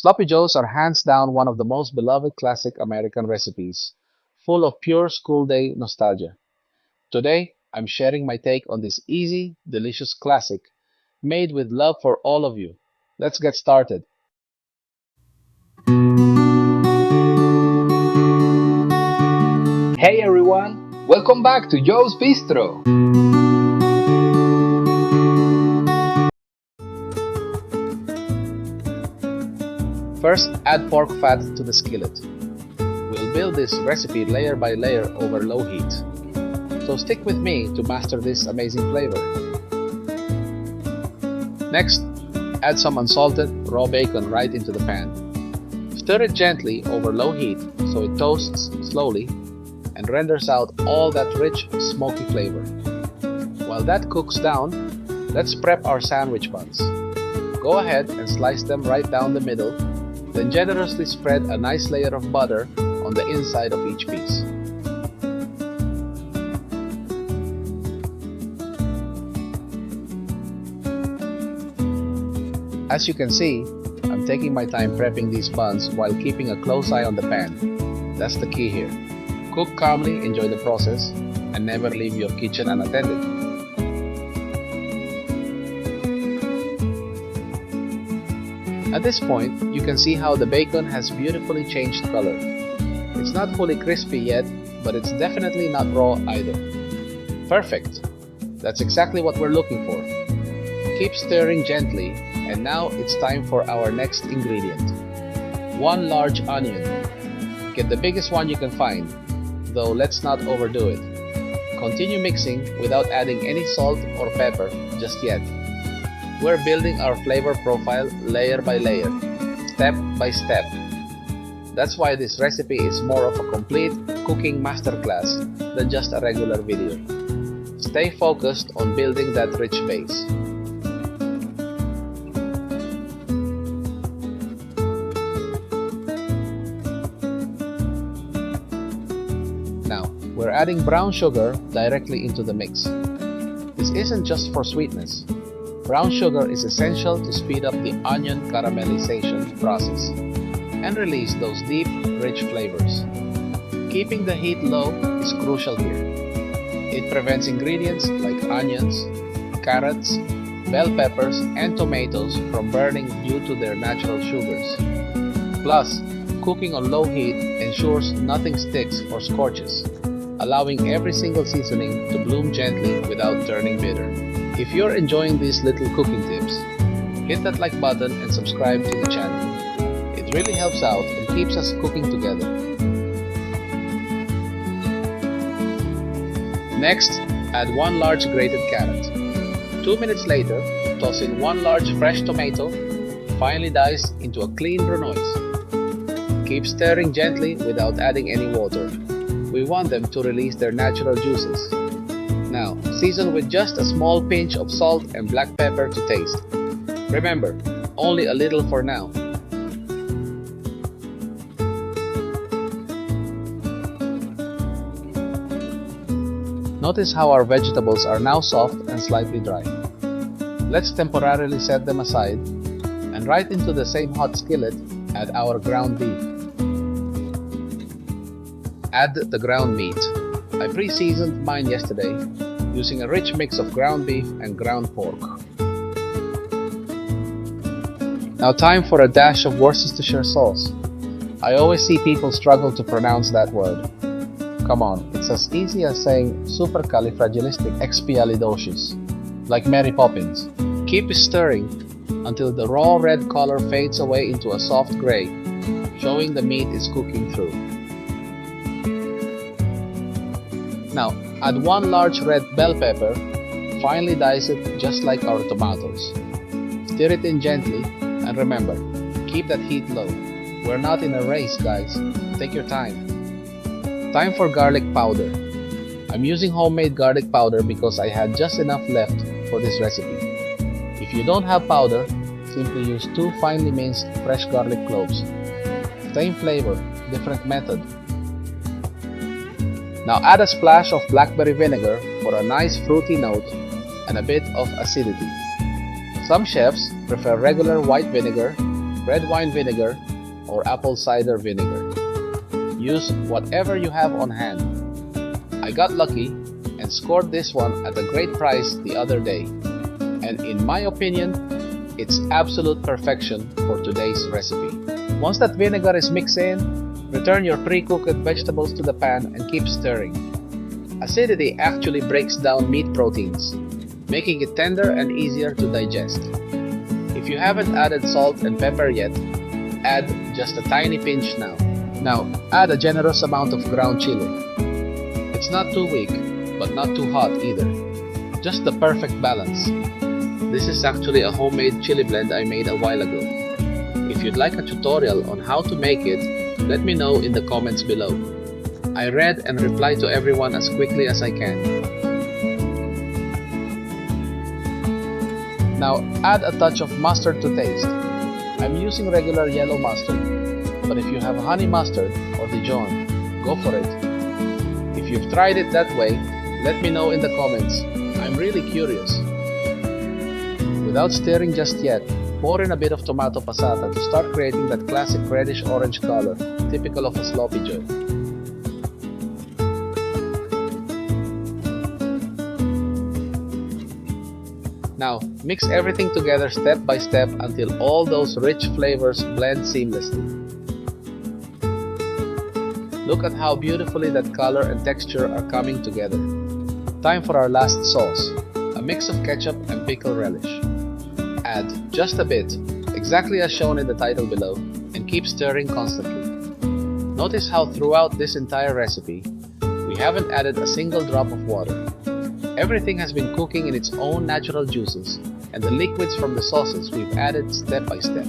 Sloppy Joes are hands down one of the most beloved classic American recipes, full of pure school day nostalgia. Today, I'm sharing my take on this easy, delicious classic made with love for all of you. Let's get started. Hey everyone, welcome back to Joe's Bistro. First, add pork fat to the skillet. We'll build this recipe layer by layer over low heat. So stick with me to master this amazing flavor. Next, add some unsalted raw bacon right into the pan. Stir it gently over low heat so it toasts slowly and renders out all that rich, smoky flavor. While that cooks down, let's prep our sandwich buns. Go ahead and slice them right down the middle, then generously spread a nice layer of butter on the inside of each piece. As you can see, I'm taking my time prepping these buns while keeping a close eye on the pan. That's the key here. Cook calmly, enjoy the process, and never leave your kitchen unattended. At this point, you can see how the bacon has beautifully changed color. It's not fully crispy yet, but it's definitely not raw either. Perfect! That's exactly what we're looking for. Keep stirring gently, and now it's time for our next ingredient. 1 large onion. Get the biggest one you can find, though let's not overdo it. Continue mixing without adding any salt or pepper just yet. We're building our flavor profile layer by layer, step by step. That's why this recipe is more of a complete cooking masterclass than just a regular video. Stay focused on building that rich base. Now, we're adding brown sugar directly into the mix. This isn't just for sweetness. Brown sugar is essential to speed up the onion caramelization process and release those deep, rich flavors. Keeping the heat low is crucial here. It prevents ingredients like onions, carrots, bell peppers, and tomatoes from burning due to their natural sugars. Plus, cooking on low heat ensures nothing sticks or scorches, allowing every single seasoning to bloom gently without turning bitter. If you're enjoying these little cooking tips, hit that like button and subscribe to the channel. It really helps out and keeps us cooking together. Next, add 1 large grated carrot. 2 minutes later, toss in 1 large fresh tomato, finely diced into a clean brunoise. Keep stirring gently without adding any water. We want them to release their natural juices. Now, season with just a small pinch of salt and black pepper to taste. Remember, only a little for now. Notice how our vegetables are now soft and slightly dry. Let's temporarily set them aside, and right into the same hot skillet, add our ground beef. Add the ground meat. I pre-seasoned mine yesterday using a rich mix of ground beef and ground pork. Now time for a dash of Worcestershire sauce. I always see people struggle to pronounce that word. Come on, it's as easy as saying supercalifragilisticexpialidocious, like Mary Poppins. Keep stirring until the raw red color fades away into a soft gray, showing the meat is cooking through. Now, add 1 large red bell pepper, finely dice it just like our tomatoes. Stir it in gently, and remember, keep that heat low. We're not in a race, guys. Take your time. Time for garlic powder. I'm using homemade garlic powder because I had just enough left for this recipe. If you don't have powder, simply use 2 finely minced fresh garlic cloves. Same flavor, different method. Now add a splash of blackberry vinegar for a nice fruity note and a bit of acidity. Some chefs prefer regular white vinegar, red wine vinegar, or apple cider vinegar. Use whatever you have on hand. I got lucky and scored this one at a great price the other day, and in my opinion, it's absolute perfection for today's recipe. Once that vinegar is mixed in, return your pre-cooked vegetables to the pan and keep stirring. Acidity actually breaks down meat proteins, making it tender and easier to digest. If you haven't added salt and pepper yet, add just a tiny pinch now. Now, add a generous amount of ground chile. It's not too weak, but not too hot either. Just the perfect balance. This is actually a homemade chili blend I made a while ago. If you'd like a tutorial on how to make it, let me know in the comments below. I read and reply to everyone as quickly as I can. Now add a touch of mustard to taste. I'm using regular yellow mustard, but if you have honey mustard or Dijon, go for it. If you've tried it that way, let me know in the comments. I'm really curious. Without stirring just yet, pour in a bit of tomato passata to start creating that classic reddish-orange color, typical of a sloppy joe. Now, mix everything together step by step until all those rich flavors blend seamlessly. Look at how beautifully that color and texture are coming together. Time for our last sauce, a mix of ketchup and pickle relish. Add just a bit, exactly as shown in the title below, and keep stirring constantly. Notice how throughout this entire recipe, we haven't added a single drop of water. Everything has been cooking in its own natural juices, and the liquids from the sauces we've added step by step.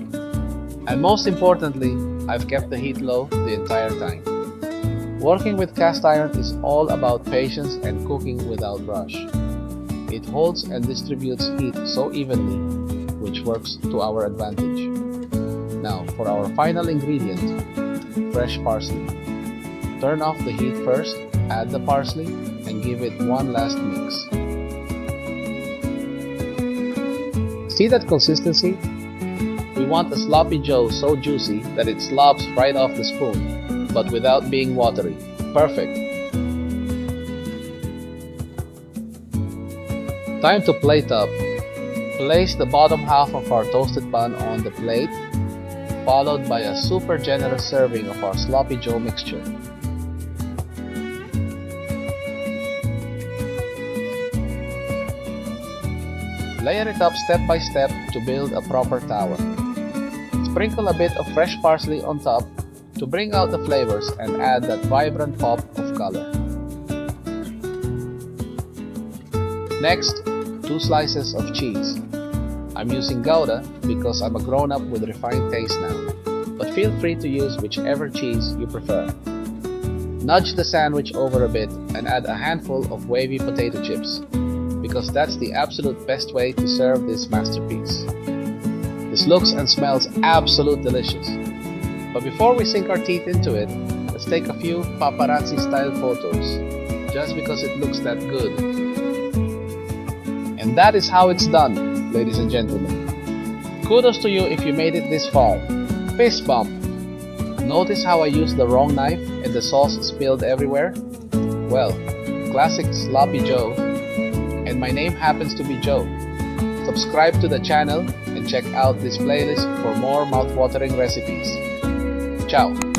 And most importantly, I've kept the heat low the entire time. Working with cast iron is all about patience and cooking without rush. It holds and distributes heat so evenly, which works to our advantage. Now for our final ingredient, fresh parsley. Turn off the heat first, add the parsley, and give it one last mix. See that consistency? We want a sloppy joe so juicy that it slobs right off the spoon, but without being watery. Perfect! Time to plate up. Place the bottom half of our toasted bun on the plate, followed by a super generous serving of our sloppy joe mixture. Layer it up step by step to build a proper tower. Sprinkle a bit of fresh parsley on top to bring out the flavors and add that vibrant pop of color. Next, 2 slices of cheese. I'm using Gouda because I'm a grown-up with refined taste now, but feel free to use whichever cheese you prefer. Nudge the sandwich over a bit and add a handful of wavy potato chips, because that's the absolute best way to serve this masterpiece. This looks and smells absolute delicious. But before we sink our teeth into it, let's take a few paparazzi style photos, just because it looks that good. And that is how it's done, ladies and gentlemen. Kudos to you if you made it this far. Fist bump. Notice how I used the wrong knife and the sauce spilled everywhere? Well, classic sloppy joe. And my name happens to be Joe. Subscribe to the channel and check out this playlist for more mouth-watering recipes. Ciao!